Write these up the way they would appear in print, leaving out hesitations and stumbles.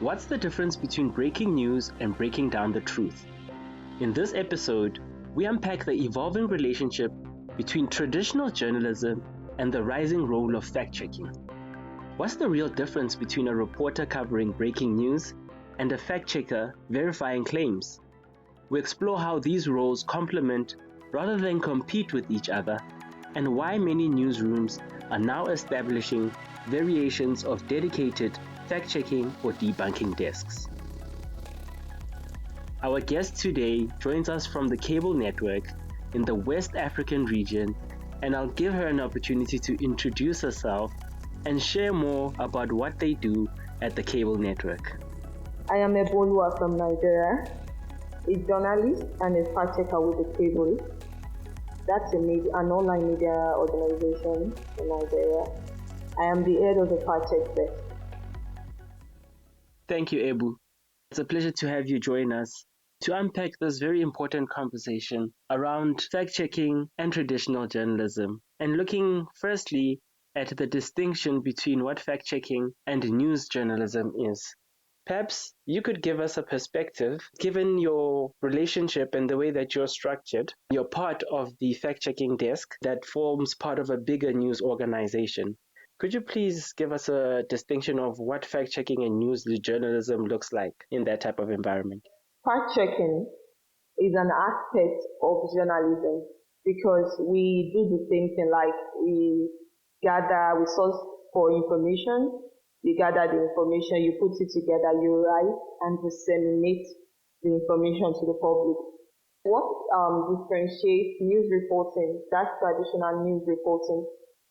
What's the difference between breaking news and breaking down the truth? In this episode, we unpack the evolving relationship between traditional journalism and the rising role of fact-checking. What's the real difference between a reporter covering breaking news and a fact-checker verifying claims? We explore how these roles complement rather than compete with each other, and why many newsrooms are now establishing variations of dedicated fact-checking or debunking desks. Our guest today joins us from the cable network in the West African region, and I'll give her an opportunity to introduce herself and share more about what they do at the cable network. I am Ebolua from Nigeria, a journalist and a fact-checker with the cable. That's an online media organization in Nigeria. I am the head of the fact-check desk. Thank you, Ebu. It's a pleasure to have you join us to unpack this very important conversation around fact-checking and traditional journalism, and looking firstly at the distinction between what fact-checking and news journalism is. Perhaps you could give us a perspective, given your relationship and the way that you're structured. You're part of the fact-checking desk that forms part of a bigger news organization. Could you please give us a distinction of what fact-checking and news journalism looks like in that type of environment? Fact-checking is an aspect of journalism because we do the same thing, like we source for information, you gather the information, you put it together, you write and disseminate the information to the public. What differentiates news reporting, that's traditional news reporting,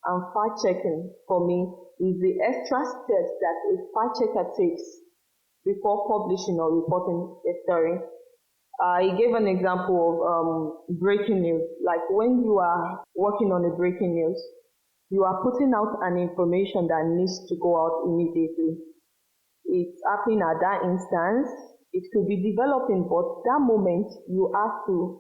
and fact-checking for me is the extra steps that a fact-checker takes before publishing or reporting a story. I gave an example of breaking news. Like when you are working on a breaking news, you are putting out an information that needs to go out immediately. It's happening at that instance. It could be developing, but that moment you have to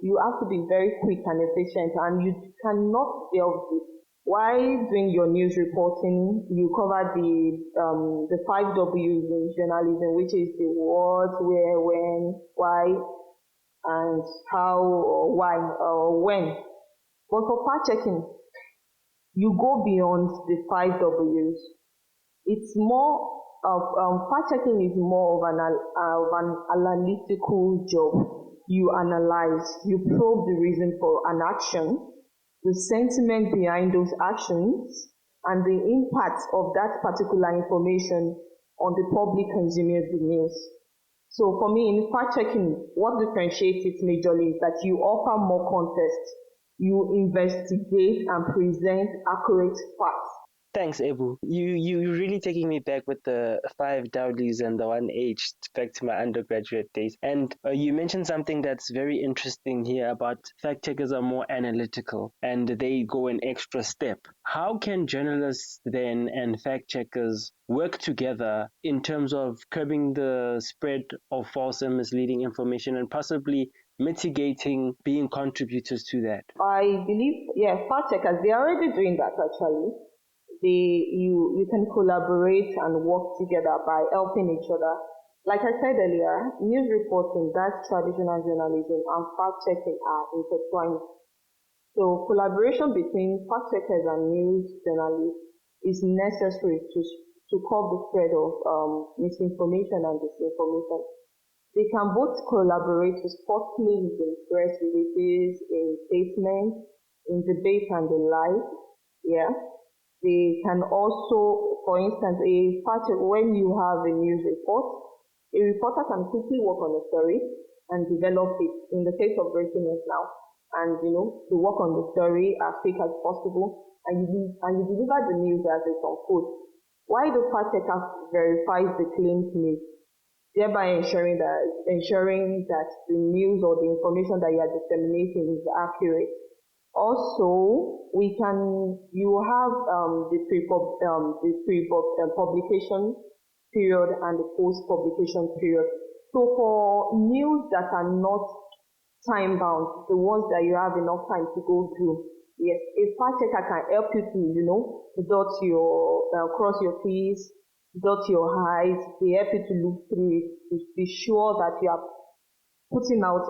be very quick and efficient, and you cannot delve deep. While doing your news reporting, you cover the 5 W's in journalism, which is the what, where, when, why, and how, or why, or when. But for fact-checking, you go beyond the 5 W's. It's more of, fact-checking is more of an analytical job. You analyze, you probe the reason for an action, the sentiment behind those actions, and the impact of that particular information on the public consuming the news. So for me, in fact-checking, what differentiates it majorly is that you offer more context, you investigate and present accurate facts. Thanks, Ebu. You really taking me back with the 5 W's and the 1 H back to my undergraduate days. And you mentioned something that's very interesting here about fact checkers are more analytical and they go an extra step. How can journalists then and fact checkers work together in terms of curbing the spread of false and misleading information and possibly mitigating being contributors to that? I believe, fact checkers, they're already doing that actually. You can collaborate and work together by helping each other. Like I said earlier, news reporting, that's traditional journalism, and fact-checking are intertwined. So collaboration between fact-checkers and news journalists is necessary to curb the spread of misinformation and disinformation. They can both collaborate to spot claims in press releases, in statements, in debate and in live. They can also, for instance, when you have a news report, a reporter can quickly work on a story and develop it in the case of breaking news now. And, to work on the story as quick as possible, and you deliver the news as it unfolds. While the fact checker verifies the claims made, thereby ensuring that the news or the information that you are disseminating is accurate. Also, you have the pre-publication period and the post-publication period. So for news that are not time-bound, the ones that you have enough time to go through, yes, a fact checker can help you to, cross your T's, dot your I's, they help you to look through it, to be sure that you are putting out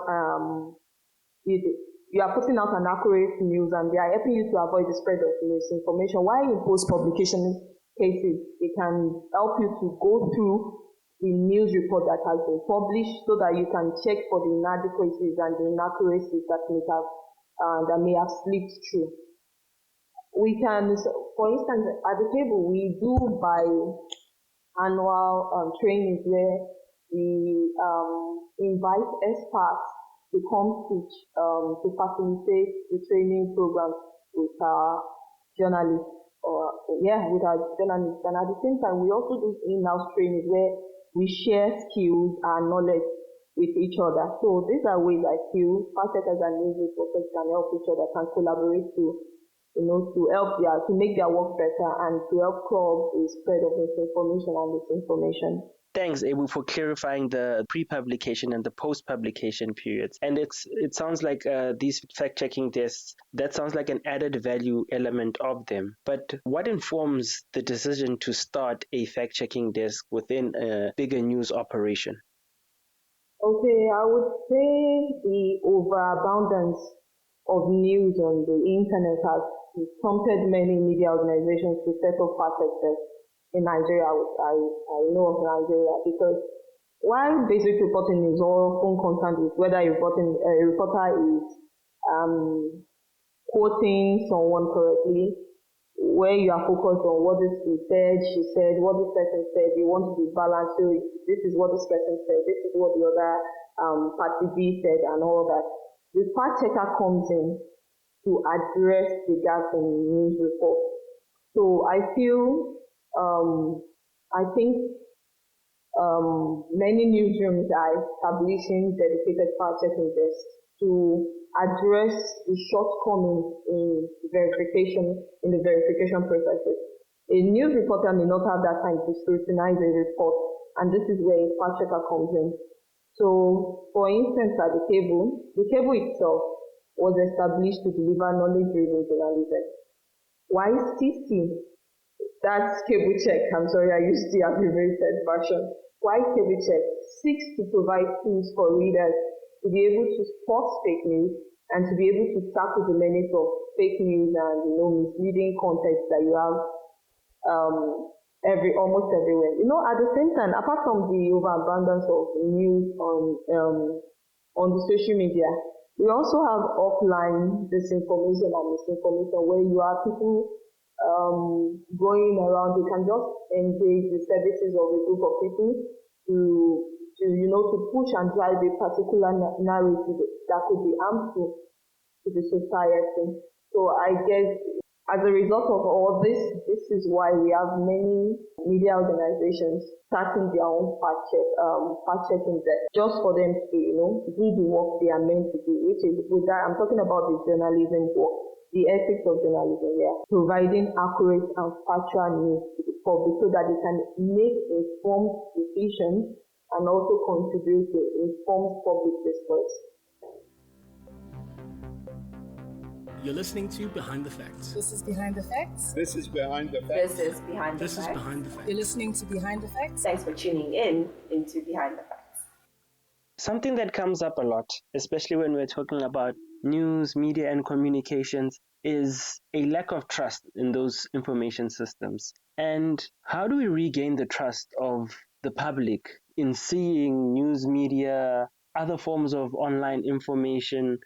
you are putting out an accurate news, and they are helping you to avoid the spread of misinformation. While in post-publication cases, they can help you to go through the news report that has been published so that you can check for the inadequacies and the inaccuracies that may have slipped through. We can, for instance, at the table, we do buy annual trainings where we invite experts to come teach, to facilitate the training program with our journalists, with our journalists. And at the same time, we also do in-house trainings where we share skills and knowledge with each other. So these are ways I feel fact-checkers and news reporters can help each other, can collaborate to help to make their work better and to help curb the spread of misinformation and disinformation. Thanks, Ebu, for clarifying the pre-publication and the post-publication periods. And it sounds like these fact-checking desks, that sounds like an added value element of them. But what informs the decision to start a fact-checking desk within a bigger news operation? Okay, I would say the overabundance of news on the internet has prompted many media organizations to set up fact-check desks in Nigeria. I know of Nigeria because while basic reporting is often concerned with whether a reporter is quoting someone correctly, where you are focused on what this she said, what this person said, you want to be balanced, so this is what this person said, this is what the other party B said, and all that. The fact checker comes in to address the gaps in news reports. So I feel, I think many newsrooms are establishing dedicated fact checking desks to address the shortcomings in the verification processes. A news reporter may not have that time to scrutinize a report, and this is where a fact checker comes in. So, for instance, at the cable itself was established to deliver knowledge-driven journalism. While CC, that's cable check, I'm sorry, I used the abbreviated version. While cable check seeks to provide tools for readers to be able to spot fake news and to be able to tackle the menace of fake news and misleading content that you have almost everywhere. At the same time, apart from the overabundance of news on the social media, we also have offline disinformation and misinformation where you have people going around. They can just engage the services of a group of people to push and drive a particular narrative that could be harmful to the society. So I guess as a result of all this is why we have many media organizations starting their own fact-checking desks just for them to, do the work they are meant to do, which is, with that, I'm talking about the journalism work, the ethics of journalism, providing accurate and factual news to the public so that they can make informed decisions and also contribute to informed public discourse. You're listening to Behind the Facts. This is Behind the Facts. This is Behind the Facts. This is Behind the Facts. This is Behind the Facts. You're listening to Behind the Facts. Thanks for tuning in into Behind the Facts. Something that comes up a lot, especially when we're talking about news, media, and communications, is a lack of trust in those information systems. And how do we regain the trust of the public in seeing news media, other forms of online information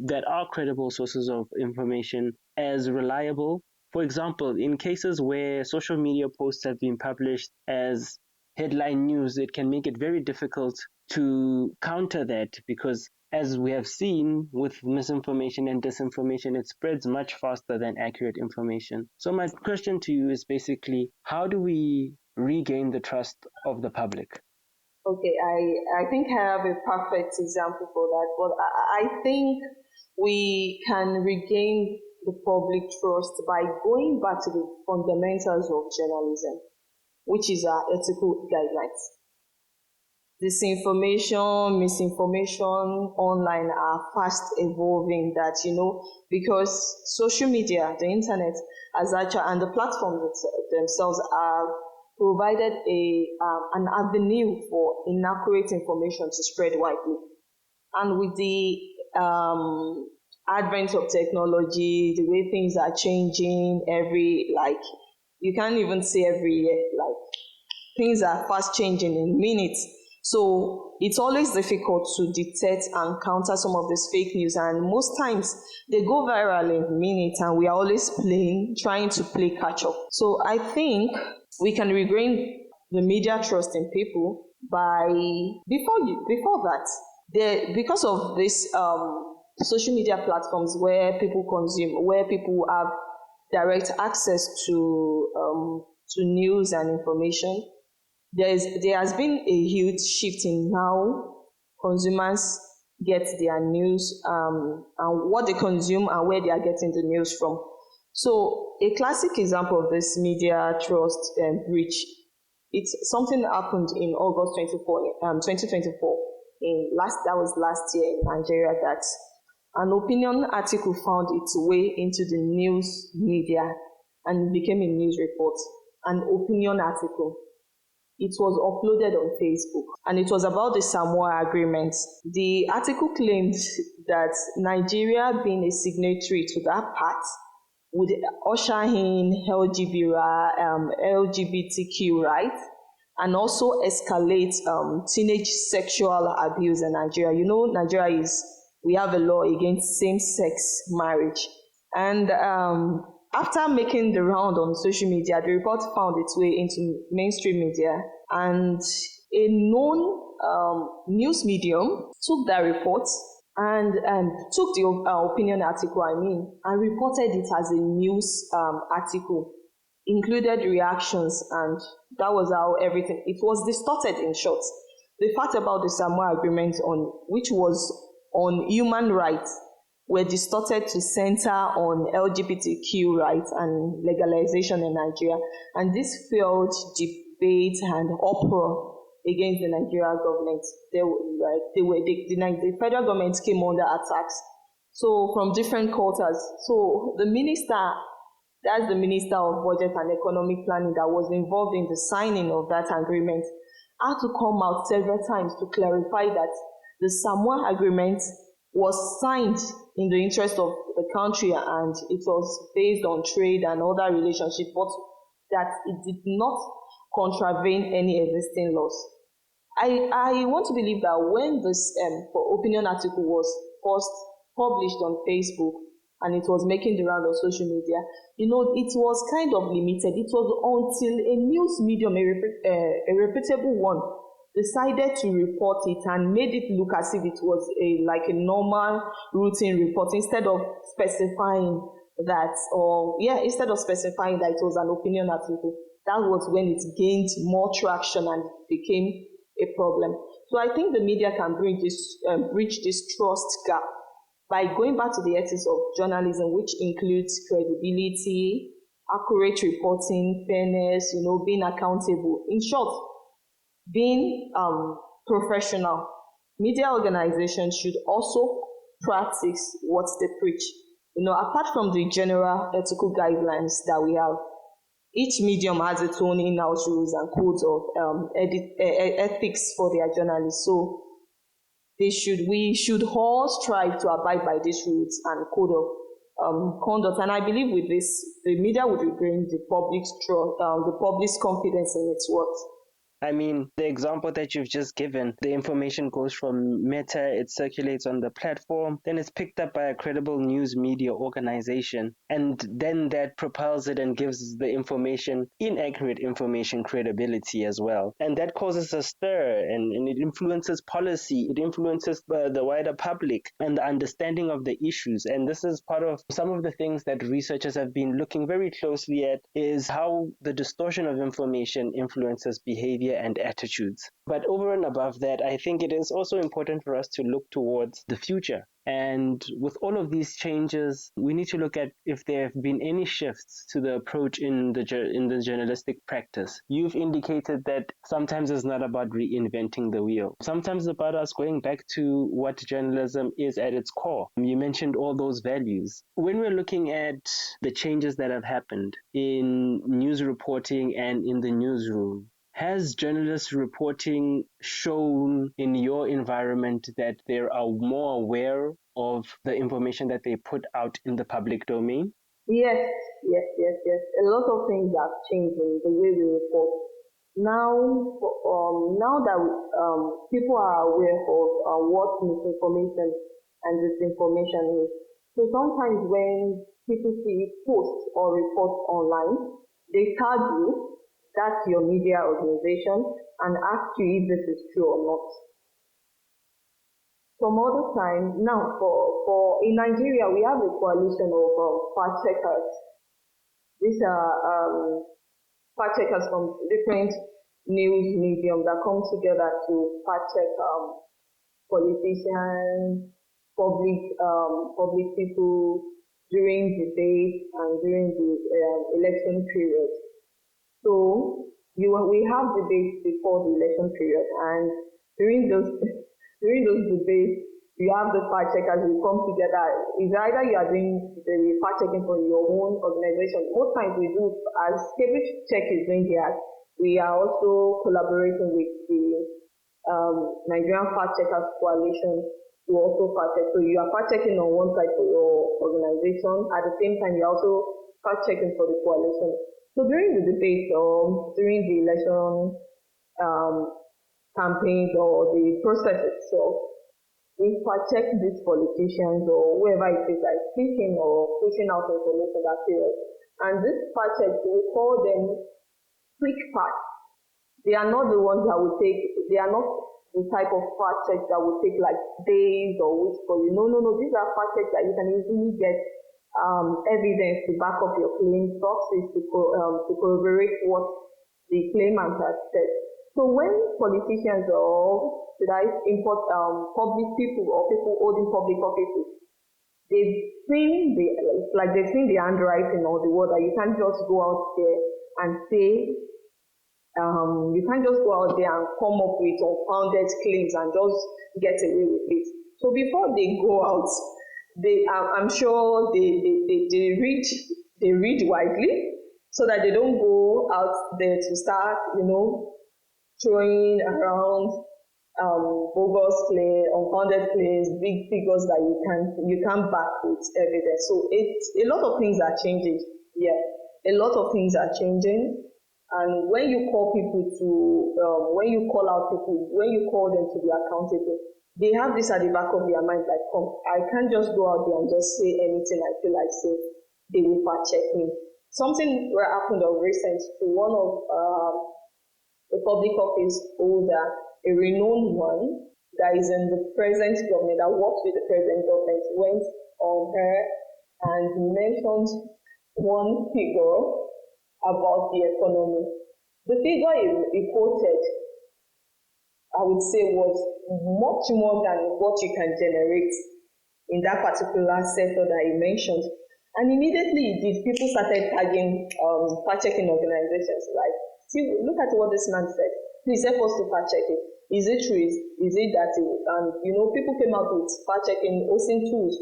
that are credible sources of information as reliable? For example, in cases where social media posts have been published as headline news, it can make it very difficult to counter that because, as we have seen with misinformation and disinformation, it spreads much faster than accurate information. So my question to you is basically, how do we regain the trust of the public? Okay, I think I have a perfect example for that, but I think we can regain the public trust by going back to the fundamentals of journalism, which is our ethical guidelines. Disinformation, misinformation online are fast evolving because social media, the internet, and the platforms themselves are provided an avenue for inaccurate information to spread widely. And with the advent of technology, the way things are changing you can't even say every year, things are fast changing in minutes. So it's always difficult to detect and counter some of these fake news, and most times they go viral in minutes, and we are always trying to play catch up. So I think we can regain the media trust in people by before that, because of this social media platforms where people consume, where people have direct access to news and information. There has been a huge shift in how consumers get their news, and what they consume and where they are getting the news from. So a classic example of this media trust breach, it's something happened in August 2024. That was last year in Nigeria, that an opinion article found its way into the news media and became a news report. An opinion article. It was uploaded on Facebook, and it was about the Samoa Agreement. The article claimed that Nigeria, being a signatory to that pact, would usher in LGBTQ rights and also escalate teenage sexual abuse in Nigeria. You know, we have a law against same-sex marriage. And after making the round on social media, the report found its way into mainstream media, and a known news medium took that report and took the opinion article, and reported it as a news article, included reactions, and that was how it was distorted. In short, the fact about the Samoa Agreement, which was on human rights, were distorted to center on LGBTQ rights and legalization in Nigeria, and this fueled debate and uproar against the Nigerian government. The federal government came under attacks, so from different quarters. So the minister, that's the Minister of Budget and Economic Planning, that was involved in the signing of that agreement, had to come out several times to clarify that the Samoa Agreement was signed in the interest of the country, and it was based on trade and other relationships, but that it did not contravene any existing laws. I want to believe that when this opinion article was first published on Facebook and it was making the round of social media, it was kind of limited. It was until a news medium, a reputable one, decided to report it and made it look as if it was like a normal routine report, instead of specifying that it was an opinion article. That was when it gained more traction and became a problem. So I think the media can bridge this trust gap by going back to the ethics of journalism, which includes credibility, accurate reporting, fairness, being accountable. In short, being professional. Media organizations should also practice what they preach. Apart from the general ethical guidelines that we have, each medium has its own in-house rules and codes of ethics for their journalists. So we should all strive to abide by these rules and code of conduct. And I believe with this, the media would regain the public's confidence in its work. I mean, the example that you've just given, the information goes from Meta, it circulates on the platform, then it's picked up by a credible news media organization, and then that propels it and gives the inaccurate information, credibility as well. And that causes a stir, and it influences policy, it influences the wider public and the understanding of the issues. And this is part of some of the things that researchers have been looking very closely at, is how the distortion of information influences behavior behavior and attitudes. But over and above that, I think it is also important for us to look towards the future. And with all of these changes, we need to look at if there have been any shifts to the approach in the journalistic practice. You've indicated that sometimes it's not about reinventing the wheel. Sometimes it's about us going back to what journalism is at its core. You mentioned all those values. When we're looking at the changes that have happened in news reporting and in the newsroom, has journalist reporting shown in your environment that they are more aware of the information that they put out in the public domain? Yes, yes. A lot of things have changed in the way we report. Now that people are aware of what misinformation and disinformation is, so sometimes when people see posts or reports online, they tag you, that's your media organization, and ask you if this is true or not. Some other time, now for in Nigeria, we have a coalition of fact checkers. These are fact checkers from different news mediums that come together to fact check politicians, public people during debate and during the election period. So we have debates before the election period, and during those debates, you have the fact checkers who come together. It's either you are doing the fact checking for your own organization. Most times we do, as Cambridge Check is doing here, we are also collaborating with the Nigerian Fact Checkers Coalition to also fact check. So you are fact checking on one side for your organization. At the same time, you're also fact checking for the coalition. So during the debate or during the election campaigns or the process itself, we fact check these politicians or whoever it is that is speaking or pushing out information that period. And this fact check, we call them quick facts. They are not the ones that will take, they are not the type of fact check that will take like days or weeks for you. No. These are fact checks that you can easily get evidence to back up your claim, sources to corroborate what the claimant has said. So when politicians or should I import public people or people holding public offices, they've seen the handwriting or the word that you can't just go out there and say. You can't just go out there and come up with unfounded claims and just get away with it. So before they go out, I'm sure they read widely so that they don't go out there to start, throwing around bogus claims, unfounded claims, big figures that you can't back with evidence. So a lot of things are changing. Yeah, a lot of things are changing. And when you call people when you call out people, when you call them to be accountable, they have this at the back of their mind, like, I can't just go out there and just say anything I feel like saying. They will fact check me. Something happened of recent to one of the public office holder, a renowned one that is in the present government, that works with the present government, went on her and mentioned one figure about the economy. The figure he quoted, I would say, was much more than what you can generate in that particular sector that he mentioned. And immediately people started tagging fact-checking organizations. Like, see, look at what this man said. Please help us to fact-check it. Is it true? Is it that? And people came out with fact-checking hosting tools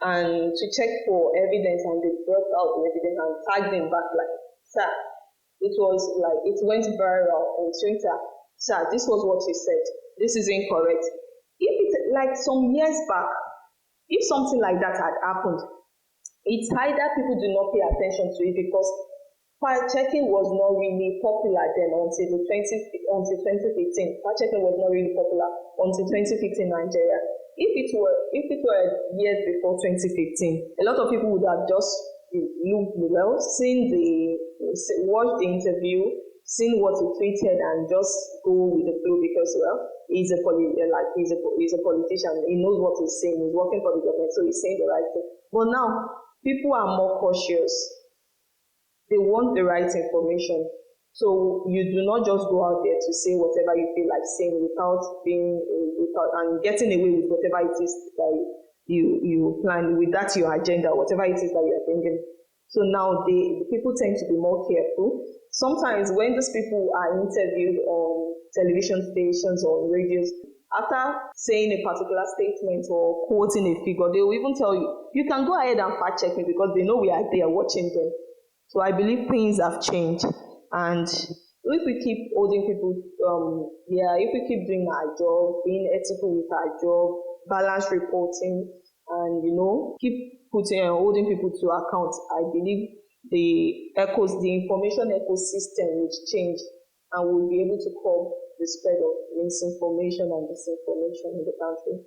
and to check for evidence, and they brought out the evidence and tagged them back like, sir, it went viral on Twitter. Sir, this was what you said. This is incorrect. If it's like some years back, if something like that had happened, it's either people do not pay attention to it because fact checking was not really popular then until 2015. Fact checking was not really popular until 2015 in Nigeria. If it were years before 2015, a lot of people would have just looked well, watched the interview, seen what he tweeted, and just go with the flow because he's a politician. He knows what he's saying. He's working for the government, so he's saying the right thing. But now people are more cautious. They want the right information. So you do not just go out there to say whatever you feel like saying without and getting away with whatever it is that you plan with that your agenda, whatever it is that you are thinking. So now the people tend to be more careful. Sometimes when these people are interviewed on television stations or radios, after saying a particular statement or quoting a figure, they will even tell you can go ahead and fact check me because they know we are there watching them. So I believe things have changed. And if we keep holding people, if we keep doing our job, being ethical with our job, balanced reporting, and keep holding people to account, I believe the information ecosystem will change, and we'll be able to curb the spread of misinformation and disinformation in the country.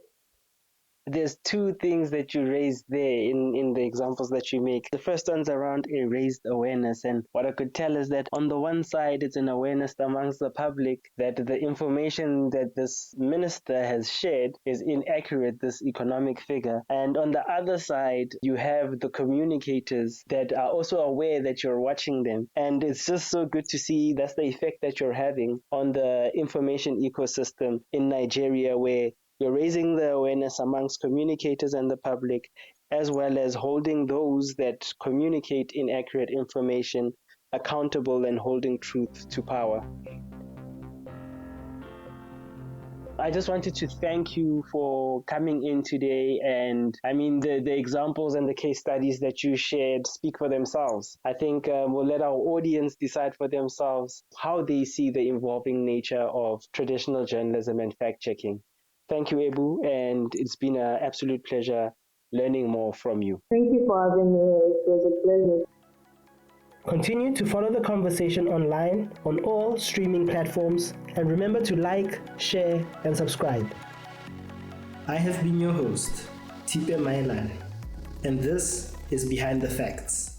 There's two things that you raised there in the examples that you make. The first one's around a raised awareness, and what I could tell is that on the one side, it's an awareness amongst the public that the information that this minister has shared is inaccurate, this economic figure. And on the other side, you have the communicators that are also aware that you're watching them. And it's just so good to see that's the effect that you're having on the information ecosystem in Nigeria, where you're raising the awareness amongst communicators and the public, as well as holding those that communicate inaccurate information accountable and holding truth to power. I just wanted to thank you for coming in today. And I mean, the examples and the case studies that you shared speak for themselves. I think we'll let our audience decide for themselves how they see the evolving nature of traditional journalism and fact-checking. Thank you, Ebu, and it's been an absolute pleasure learning more from you. Thank you for having me. It was a pleasure. Continue to follow the conversation online on all streaming platforms, and remember to like, share, and subscribe. I have been your host, Thipe Maelane, and this is Behind the Facts.